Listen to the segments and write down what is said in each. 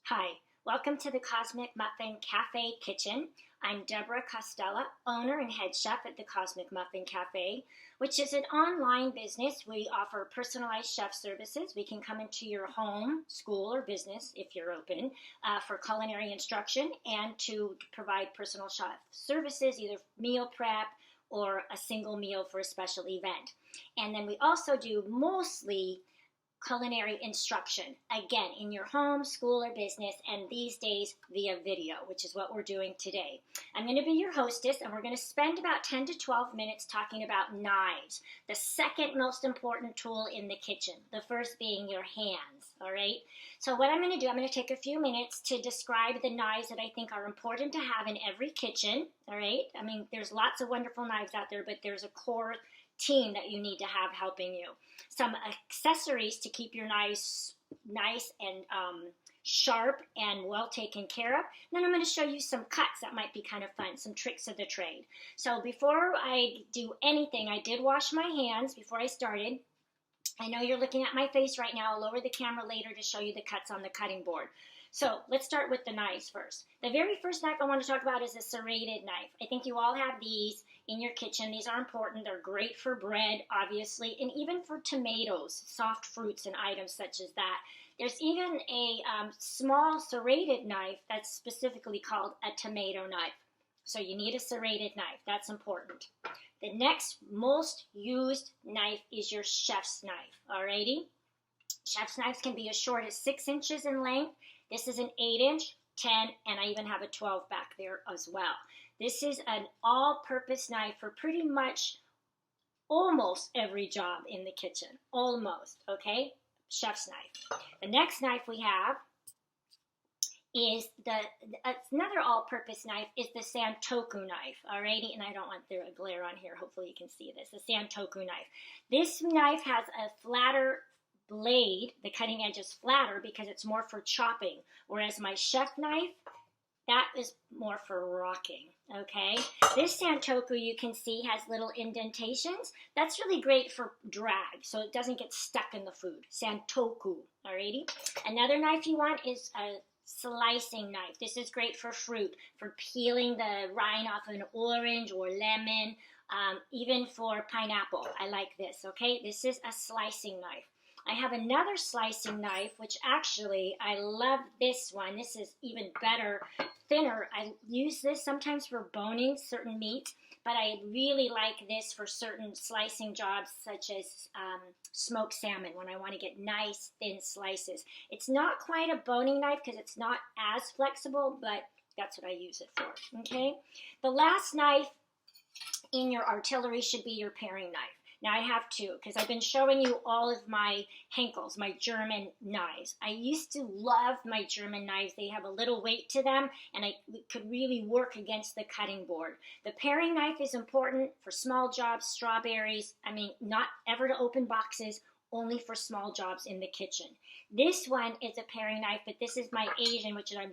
Hi, welcome to the Cosmic Muffin Cafe Kitchen. I'm Deborah Costella, owner and head chef at the Cosmic Muffin Cafe, which is an online business. We offer personalized chef services. We can come into your home, school, or business, if you're open, for culinary instruction and to provide personal chef services, either meal prep or a single meal for a special event. And then we also do mostly culinary instruction, again, in your home, school, or business, and these days via video, which is what we're doing today. I'm going to be your hostess, and we're going to spend about 10 to 12 minutes talking about knives, the second most important tool in the kitchen, the first being your hands, all right? So what I'm going to do, I'm going to take a few minutes to describe the knives that I think are important to have in every kitchen, all right? I mean, there's lots of wonderful knives out there, but there's a core team that you need to have helping you. Some accessories to keep your knives nice and sharp and well taken care of. And then I'm going to show you some cuts that might be kind of fun, some tricks of the trade. So before I do anything, I did wash my hands before I started. I know you're looking at my face right now. I'll lower the camera later to show you the cuts on the cutting board. So let's start with the knives first. The very first knife I want to talk about is a serrated knife. I think you all have these in your kitchen. These are important. They're great for bread, obviously, and even for tomatoes, soft fruits and items such as that. There's even a small serrated knife that's specifically called a tomato knife. So you need a serrated knife. That's important. The next most used knife is your chef's knife, alrighty? Chef's knives can be as short as 6 inches in length. This is an 8-inch, 10, and I even have a 12 back there as well. This is an all-purpose knife for pretty much almost every job in the kitchen. Almost, okay? Chef's knife. The next knife we have is another all-purpose knife is the Santoku knife, alrighty? And I don't want there a glare on here. Hopefully you can see this. The Santoku knife. This knife has a flatter blade. The cutting edge is flatter because it's more for chopping, whereas my chef knife, that is more for rocking, okay? This Santoku, you can see, has little indentations. That's really great for drag, so it doesn't get stuck in the food. Santoku, alrighty? Another knife you want is a slicing knife. This is great for fruit, for peeling the rind off an orange or lemon, even for pineapple. I like this, okay? This is a slicing knife. I have another slicing knife, which actually, I love this one. This is even better, thinner. I use this sometimes for boning certain meat, but I really like this for certain slicing jobs, such as smoked salmon, when I want to get nice, thin slices. It's not quite a boning knife because it's not as flexible, but that's what I use it for, okay? The last knife in your artillery should be your paring knife. Now I have two because I've been showing you all of my Henkels, my German knives. I used to love my German knives. They have a little weight to them and I could really work against the cutting board. The paring knife is important for small jobs, strawberries. I mean, not ever to open boxes, only for small jobs in the kitchen. This one is a paring knife, but this is my Asian, which I'm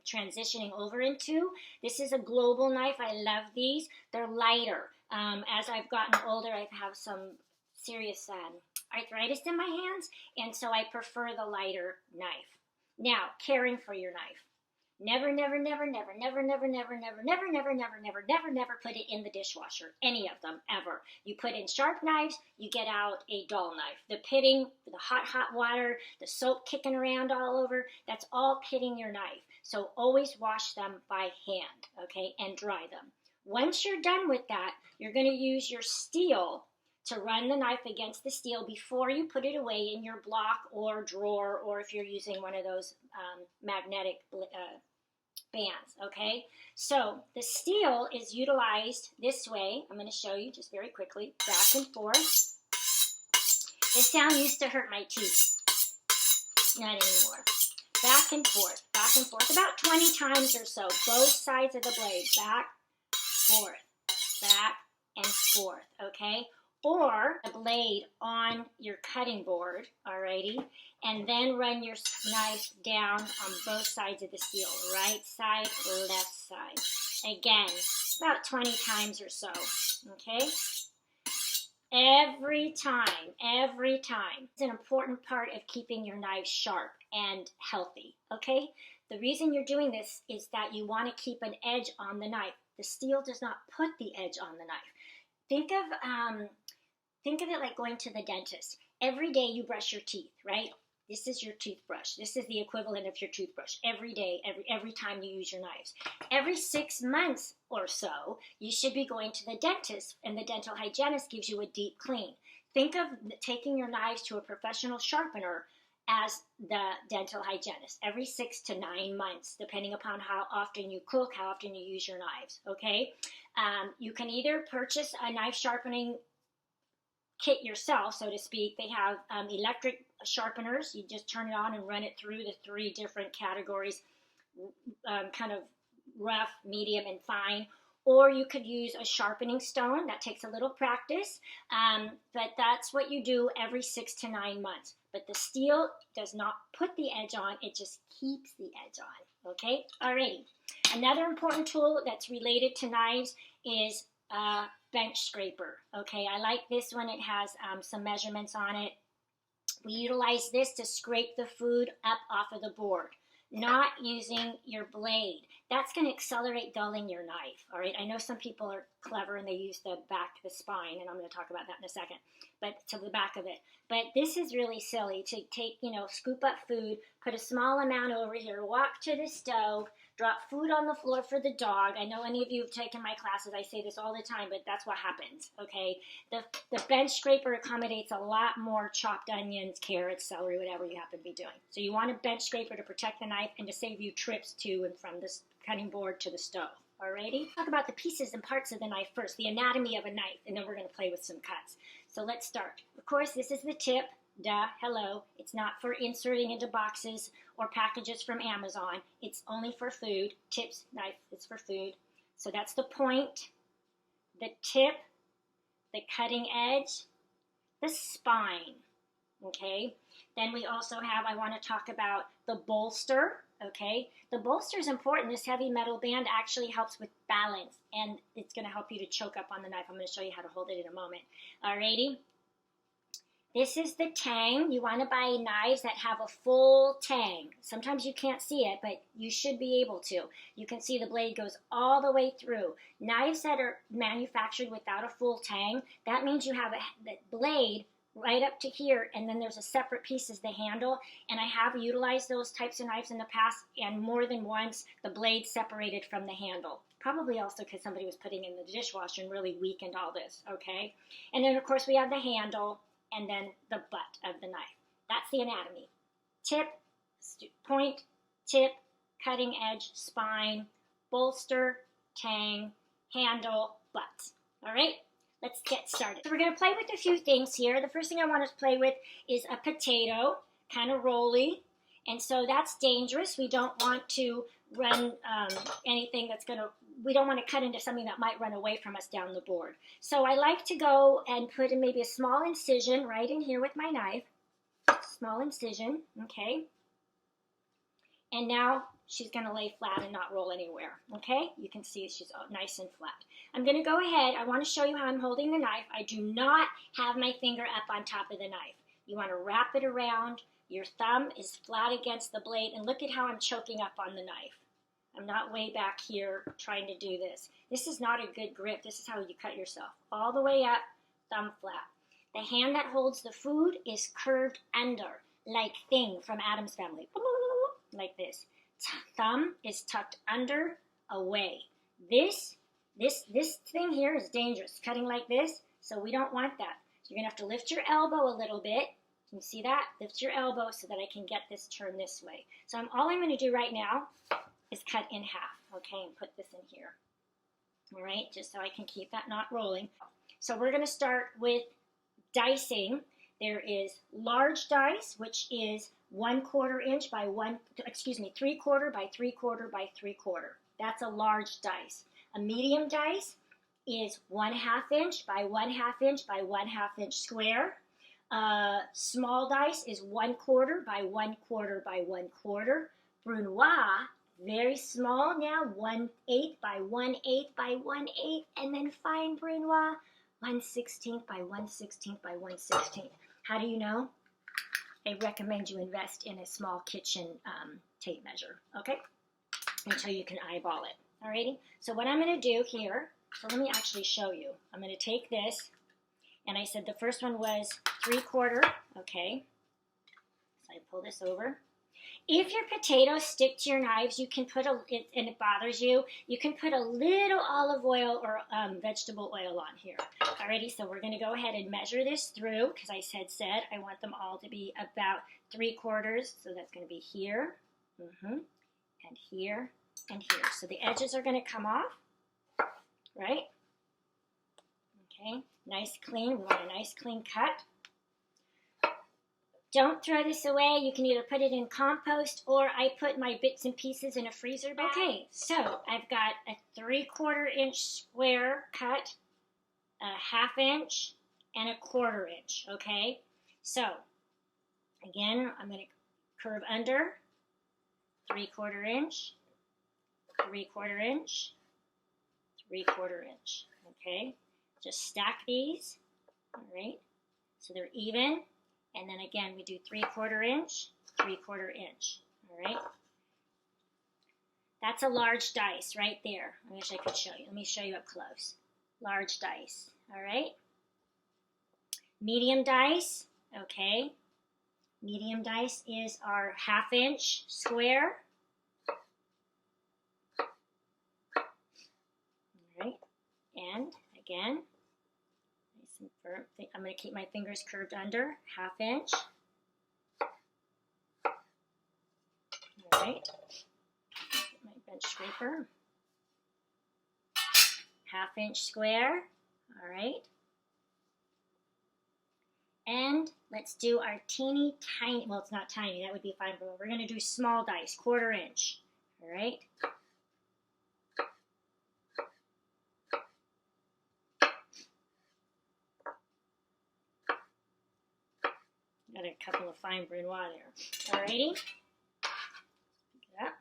transitioning over into. This is a global knife. I love these. They're lighter. As I've gotten older, I have some serious arthritis in my hands, and so I prefer the lighter knife. Now, caring for your knife. Never, never, never, never, never, never, never, never, never, never, never, never, never, never put it in the dishwasher. Any of them, ever. You put in sharp knives, you get out a dull knife. The pitting, the hot, hot water, the soap kicking around all over, that's all pitting your knife. So always wash them by hand, okay, and dry them. Once you're done with that, you're going to use your steel to run the knife against the steel before you put it away in your block or drawer, or if you're using one of those magnetic bands, okay? So the steel is utilized this way. I'm going to show you just very quickly, back and forth. This sound used to hurt my teeth. Not anymore. Back and forth, about 20 times or so, both sides of the blade, back, and forth, okay? Or a blade on your cutting board, alrighty, and then run your knife down on both sides of the steel, right side, left side. Again, about 20 times or so, okay? Every time. It's an important part of keeping your knives sharp. and healthy, okay? The reason you're doing this is that you want to keep an edge on the knife. The steel does not put the edge on the knife. Think of it like going to the dentist. Every day you brush your teeth, right? This is your toothbrush. This is the equivalent of your toothbrush. Every day, every time you use your knives. Every 6 months or so, you should be going to the dentist, and the dental hygienist gives you a deep clean. Think of taking your knives to a professional sharpener as the dental hygienist every 6 to 9 months, depending upon how often you cook, how often you use your knives, okay? You can either purchase a knife sharpening kit yourself, so to speak. They have electric sharpeners. You just turn it on and run it through the 3 different categories, kind of rough, medium, and fine. Or you could use a sharpening stone. That takes a little practice, but that's what you do every 6 to 9 months. But the steel does not put the edge on, it just keeps the edge on, okay? Alrighty. Another important tool that's related to knives is a bench scraper, okay? I like this one. It has some measurements on it. We utilize this to scrape the food up off of the board, not using your blade. That's going to accelerate dulling your knife, all right? I know some people are clever and they use the spine, and I'm going to talk about that in a second, but to the back of it. But this is really silly to take, scoop up food, put a small amount over here, walk to the stove, drop food on the floor for the dog. I know any of you have taken my classes. I say this all the time, but that's what happens, okay? The bench scraper accommodates a lot more chopped onions, carrots, celery, whatever you happen to be doing. So you want a bench scraper to protect the knife and to save you trips to and from this cutting board to the stove. Alrighty? Talk about the pieces and parts of the knife first, the anatomy of a knife, and then we're going to play with some cuts. So let's start. Of course, this is the tip. Duh, hello. It's not for inserting into boxes or packages from Amazon. It's only for food. Tips, knife, it's for food. So that's the point, the tip, the cutting edge, the spine, okay? Then we also have, I want to talk about the bolster, okay? The bolster is important. This heavy metal band actually helps with balance, and it's going to help you to choke up on the knife. I'm going to show you how to hold it in a moment. Alrighty? This is the tang. You want to buy knives that have a full tang. Sometimes you can't see it, but you should be able to. You can see the blade goes all the way through. Knives that are manufactured without a full tang, that means you have the blade right up to here, and then there's a separate piece as the handle, and I have utilized those types of knives in the past, and more than once, the blade separated from the handle. Probably also because somebody was putting in the dishwasher and really weakened all this, okay? And then, of course, we have the handle, and then the butt of the knife. That's the anatomy. Tip, point, tip, cutting edge, spine, bolster, tang, handle, butt. All right, let's get started. So we're going to play with a few things here. The first thing I want to play with is a potato, kind of rolly. And so that's dangerous. We don't want to run anything that's going to, we don't want to cut into something that might run away from us down the board. So I like to go and put in maybe a small incision right in here with my knife. Small incision, okay? And now she's going to lay flat and not roll anywhere, okay? You can see she's nice and flat. I'm going to go ahead. I want to show you how I'm holding the knife. I do not have my finger up on top of the knife. You want to wrap it around. Your thumb is flat against the blade, and look at how I'm choking up on the knife. I'm not way back here trying to do this. This is not a good grip. This is how you cut yourself. All the way up, thumb flat. The hand that holds the food is curved under, like Thing from Addams Family. Like this. Thumb is tucked under, away. This thing here is dangerous. Cutting like this, so we don't want that. So you're going to have to lift your elbow a little bit. Can you see that? Lift your elbow so that I can get this turned this way. So all I'm going to do right now is cut in half, okay, and put this in here. All right, just so I can keep that not rolling. So we're going to start with dicing. There is large dice, which is 1/4 inch by 3/4 by 3/4 by 3/4. That's a large dice. A medium dice is 1/2 inch by 1/2 inch by 1/2 inch square. Small dice is 1/4 by 1/4 by 1/4. Brunoise, very small now, 1/8 by 1/8 by 1/8, and then fine Brunoise, 1/16 by 1/16 by 1/16. How do you know? I recommend you invest in a small kitchen tape measure, okay? Until you can eyeball it, alrighty? So what I'm going to do here, so let me actually show you. I'm going to take this, and I said the first one was 3/4, okay? So I pull this over. If your potatoes stick to your knives, you can put and it bothers you, you can put a little olive oil or vegetable oil on here. Alrighty, so we're going to go ahead and measure this through, because I said I want them all to be about 3/4, so that's going to be here, and here, and here. So the edges are going to come off, right? Okay, nice clean, we want a nice clean cut. Don't throw this away. You can either put it in compost, or I put my bits and pieces in a freezer bag. Okay, so I've got a 3/4 inch square cut, a 1/2 inch, and a 1/4 inch, okay? So, again, I'm going to curve under, 3/4 inch, 3/4 inch, 3/4 inch, okay? Just stack these, all right? So they're even. And then again, we do 3/4 inch, 3/4 inch, all right? That's a large dice right there. I wish I could show you. Let me show you up close. Large dice, all right? Medium dice, okay? Medium dice is our 1/2 inch square. All right, and again, I'm going to keep my fingers curved under, 1/2 inch. All right, get my bench scraper. 1/2 inch square, all right. And let's do our teeny tiny, well, it's not tiny, that would be fine, but we're going to do small dice, 1/4 inch, all right. Got a couple of fine Brunoise there. Alrighty. Pick it up.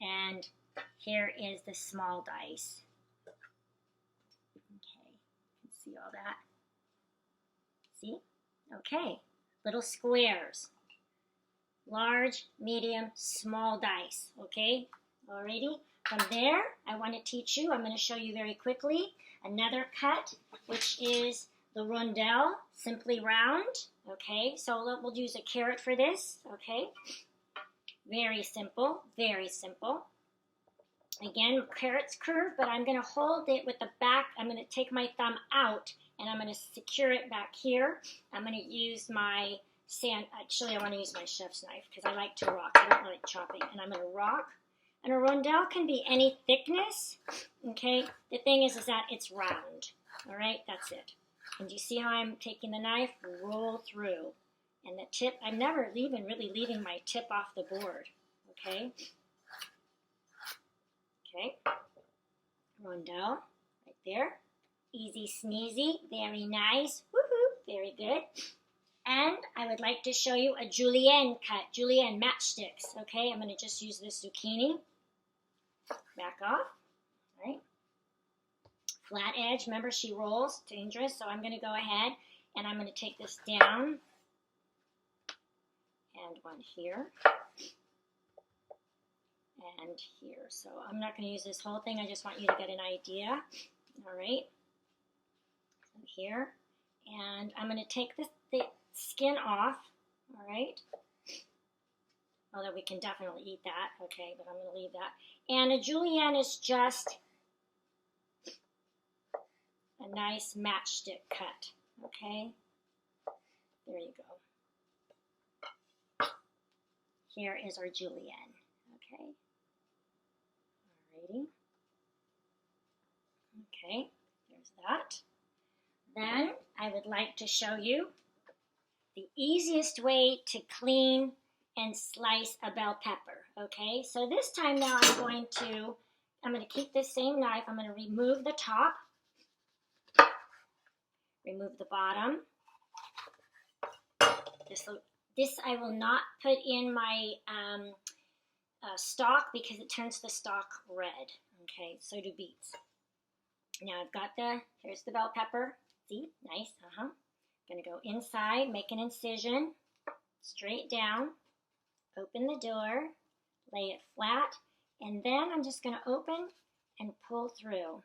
And here is the small dice. Okay, you can see all that. See? Okay, little squares. Large, medium, small dice. Okay, alrighty. From there, I want to teach you, I'm going to show you very quickly, another cut, which is the rondelle, simply round, okay? So we'll use a carrot for this, okay? Very simple, very simple. Again, carrot's curved, but I'm going to hold it with the back. I'm going to take my thumb out, and I'm going to secure it back here. I'm going to use my actually I want to use my chef's knife, because I like to rock. I don't like chopping, and I'm going to rock. And a rondelle can be any thickness, okay? The thing is that it's round, all right? That's it. And you see how I'm taking the knife, roll through. And the tip, I'm never even really leaving my tip off the board, okay? Okay, rondelle, right there. Easy sneezy, very nice, woohoo, very good. And I would like to show you a Julienne cut, Julienne matchsticks, okay? I'm going to just use this zucchini. Back off, all right? Flat edge, remember she rolls, dangerous, so I'm going to go ahead and I'm going to take this down, and one here, and here. So I'm not going to use this whole thing, I just want you to get an idea, all right? So here, and I'm going to take the skin off, all right? Although we can definitely eat that, okay, but I'm going to leave that. And a Julienne is just a nice matchstick cut, okay? There you go. Here is our Julienne, okay? Alrighty. Okay, there's that. Then I would like to show you the easiest way to clean and slice a bell pepper, okay? So this time now I'm going to keep this same knife, I'm going to remove the top, remove the bottom. This I will not put in my stalk, because it turns the stalk red, okay? So do beets. Now I've got here's the bell pepper, see, nice, Going to go inside, make an incision, straight down, open the door, lay it flat, and then I'm just going to open and pull through.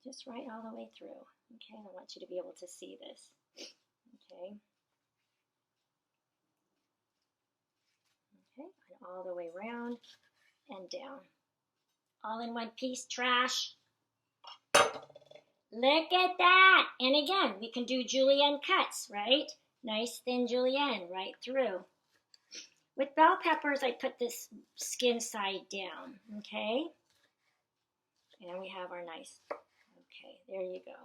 Just right all the way through. Okay, I want you to be able to see this. Okay. Okay, and all the way around and down. All in one piece, trash. Look at that! And again, we can do Julienne cuts, right? Nice thin Julienne right through. With bell peppers, I put this skin side down, okay? And we have our nice, okay, there you go.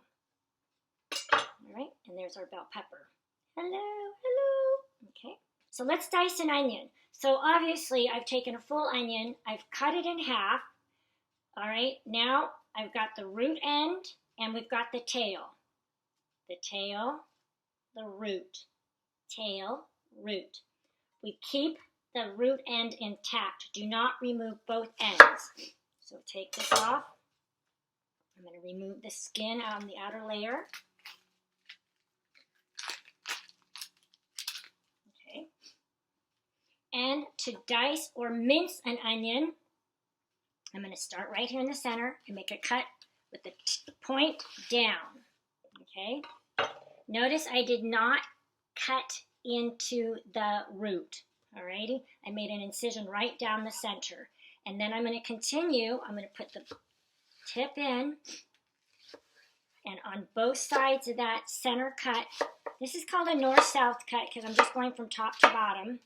All right, and there's our bell pepper. Hello, hello. Okay, so let's dice an onion. So obviously, I've taken a full onion, I've cut it in half. All right, now I've got the root end, and we've got the tail. The tail, the root. Tail, root. We keep the root end intact. Do not remove both ends. So take this off. I'm going to remove the skin on the outer layer. Okay. And to dice or mince an onion, I'm going to start right here in the center and make a cut with the point down. Okay. Notice I did not cut into the root. Alrighty, I made an incision right down the center. And then I'm going to continue. I'm going to put the tip in. And on both sides of that center cut, this is called a north-south cut because I'm just going from top to bottom.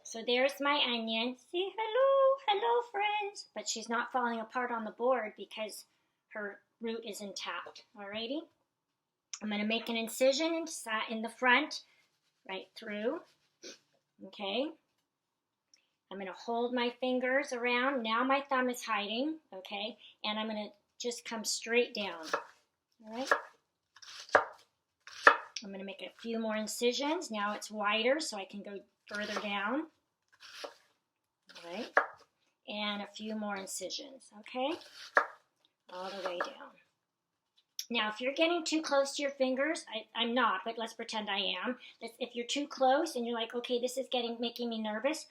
So there's my onion. See, hello friends. But she's not falling apart on the board because her root is intact. Alrighty, I'm going to make an incision in the front, right through. Okay, I'm going to hold my fingers around. Now my thumb is hiding, okay, and I'm going to just come straight down, all right? I'm going to make a few more incisions. Now it's wider, so I can go further down, all right, and a few more incisions, okay, all the way down. Now, if you're getting too close to your fingers, I'm not, but let's pretend I am. If you're too close and you're like, okay, this is making me nervous,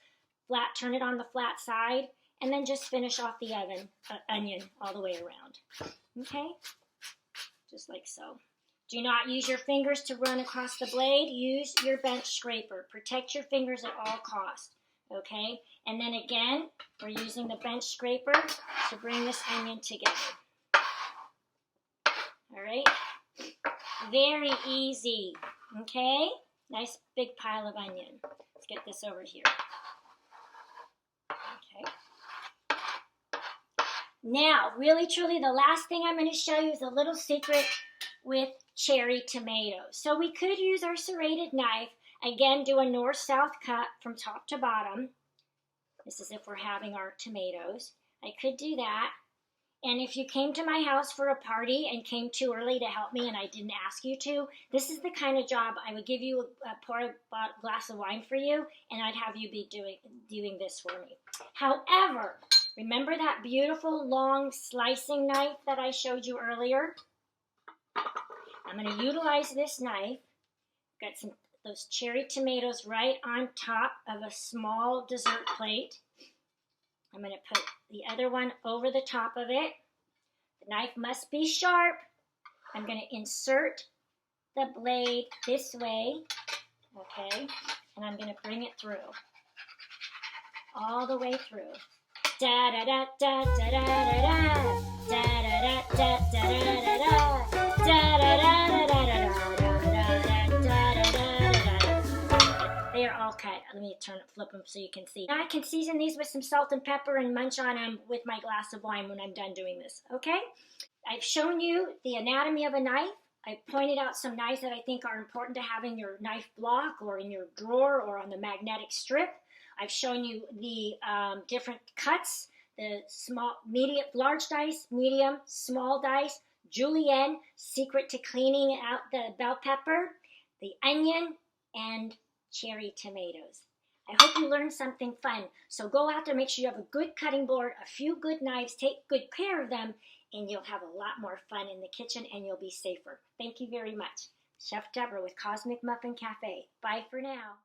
turn it on the flat side, and then just finish off the onion all the way around. Okay? Just like so. Do not use your fingers to run across the blade. Use your bench scraper. Protect your fingers at all costs. Okay? And then again, we're using the bench scraper to bring this onion together. All right, very easy, okay? Nice big pile of onion. Let's get this over here. Okay. Now, really truly, the last thing I'm going to show you is a little secret with cherry tomatoes. So we could use our serrated knife, again, do a north-south cut from top to bottom. This is if we're having our tomatoes. I could do that. And if you came to my house for a party and came too early to help me and I didn't ask you to, this is the kind of job I would give you pour a glass of wine for you, and I'd have you be doing this for me. However, remember that beautiful long slicing knife that I showed you earlier? I'm going to utilize this knife. Got those cherry tomatoes right on top of a small dessert plate. I'm going to put the other one over the top of it. The knife must be sharp. I'm going to insert the blade this way, okay, and I'm going to bring it through, all the way through. Da da da da da da da da da da da da da da da da da da da da. They are all cut. Let me flip them so you can see. Now I can season these with some salt and pepper and munch on them with my glass of wine when I'm done doing this, okay? I've shown you the anatomy of a knife. I pointed out some knives that I think are important to have in your knife block or in your drawer or on the magnetic strip. I've shown you the different cuts, the small, medium, large dice, medium, small dice, Julienne, secret to cleaning out the bell pepper, the onion, and cherry tomatoes. I hope you learned something fun. So go out there, make sure you have a good cutting board, a few good knives, take good care of them, and you'll have a lot more fun in the kitchen and you'll be safer. Thank you very much. Chef Deborah with Cosmic Muffin Cafe. Bye for now.